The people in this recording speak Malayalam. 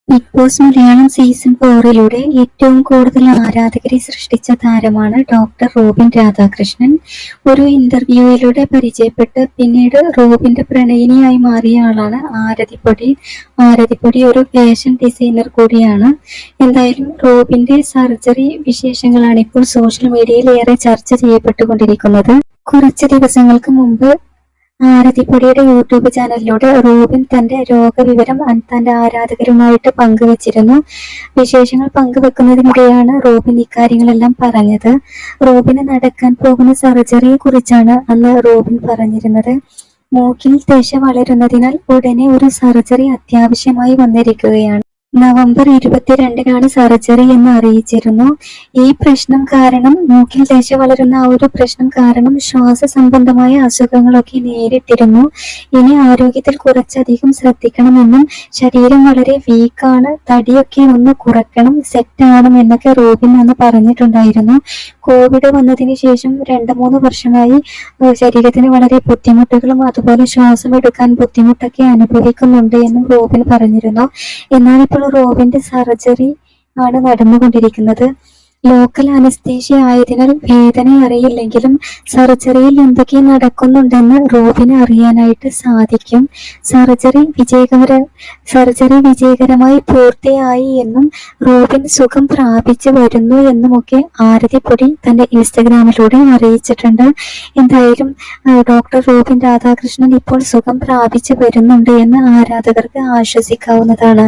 ബിഗ് ബോസ് മലയാളം സീസൺ 4 ഏറ്റവും കൂടുതൽ ആരാധകരെ സൃഷ്ടിച്ച താരമാണ് ഡോക്ടർ റോബിൻ രാധാകൃഷ്ണൻ. ഒരു ഇന്റർവ്യൂവിലൂടെ പരിചയപ്പെട്ട് പിന്നീട് റോബിന്റെ പ്രണയിനിയായി മാറിയ ആളാണ് ആരതിപ്പൊടി. ആരതിപ്പൊടി ഒരു ഫാഷൻ ഡിസൈനർ കൂടിയാണ്. എന്തായാലും റോബിന്റെ സർജറി വിശേഷങ്ങളാണ് ഇപ്പോൾ സോഷ്യൽ മീഡിയയിൽ ഏറെ ചർച്ച ചെയ്യപ്പെട്ടുകൊണ്ടിരിക്കുന്നത്. കുറച്ച് ദിവസങ്ങൾക്ക് മുമ്പ് ആരതിപ്പൊടിയുടെ യൂട്യൂബ് ചാനലിലൂടെ റോബിൻ തന്റെ രോഗവിവരം തന്റെ ആരാധകരുമായിട്ട് പങ്കുവച്ചിരുന്നു. വിശേഷങ്ങൾ പങ്കുവെക്കുന്നതിനിടെയാണ് റോബിൻ ഇക്കാര്യങ്ങളെല്ലാം പറഞ്ഞത്. റോബിന് നടക്കാൻ പോകുന്ന സർജറിയെ കുറിച്ചാണ് അന്ന് റോബിൻ പറഞ്ഞിരുന്നത്. മൂക്കിൽ ദശ വളരുന്നതിനാൽ ഉടനെ ഒരു സർജറി അത്യാവശ്യമായി വന്നിരിക്കുകയാണ്. നവംബർ 22-നാണ് സർജറി എന്ന് അറിയിച്ചിരുന്നു. ഈ പ്രശ്നം കാരണം, മൂക്കിൽ ദശ വളരുന്ന ആ ഒരു പ്രശ്നം കാരണം ശ്വാസ സംബന്ധമായ അസുഖങ്ങളൊക്കെ നേരിട്ടിരുന്നു. ഇനി ആരോഗ്യത്തിൽ കുറച്ചധികം ശ്രദ്ധിക്കണമെന്നും ശരീരം വളരെ വീക്കാണ്, തടിയൊക്കെ ഒന്ന് കുറയ്ക്കണം, സെറ്റ് ആവണം എന്നൊക്കെ റോബിൻ അന്ന് പറഞ്ഞിട്ടുണ്ടായിരുന്നു. കോവിഡ് വന്നതിന് ശേഷം 2-3 വർഷമായി ശരീരത്തിന് വളരെ ബുദ്ധിമുട്ടുകളും അതുപോലെ ശ്വാസം എടുക്കാൻ ബുദ്ധിമുട്ടൊക്കെ അനുഭവിക്കുന്നുണ്ട് എന്നും റോബിൻ പറഞ്ഞിരുന്നു. എന്നാൽ ഇപ്പോൾ റോബിന്റെ സർജറി ആണ് നടന്നുകൊണ്ടിരിക്കുന്നത്. ലോക്കൽ അനസ്തീഷ്യ ആയതിനാൽ വേദന അറിയില്ലെങ്കിലും സർജറിയിൽ എന്തൊക്കെ നടക്കുന്നുണ്ടെന്ന് റോബിന് അറിയാനായിട്ട് സാധിക്കും. സർജറി വിജയകരമായി പൂർത്തിയായി എന്നും റോബിൻ സുഖം പ്രാപിച്ചു വരുന്നു എന്നുമൊക്കെ ആരതിപ്പൊടി തന്റെ ഇൻസ്റ്റഗ്രാമിലൂടെ അറിയിച്ചിട്ടുണ്ട്. എന്തായാലും ഡോക്ടർ റോബിൻ രാധാകൃഷ്ണൻ ഇപ്പോൾ സുഖം പ്രാപിച്ചു വരുന്നുണ്ട് എന്ന് ആരാധകർക്ക് ആശ്വസിക്കാവുന്നതാണ്.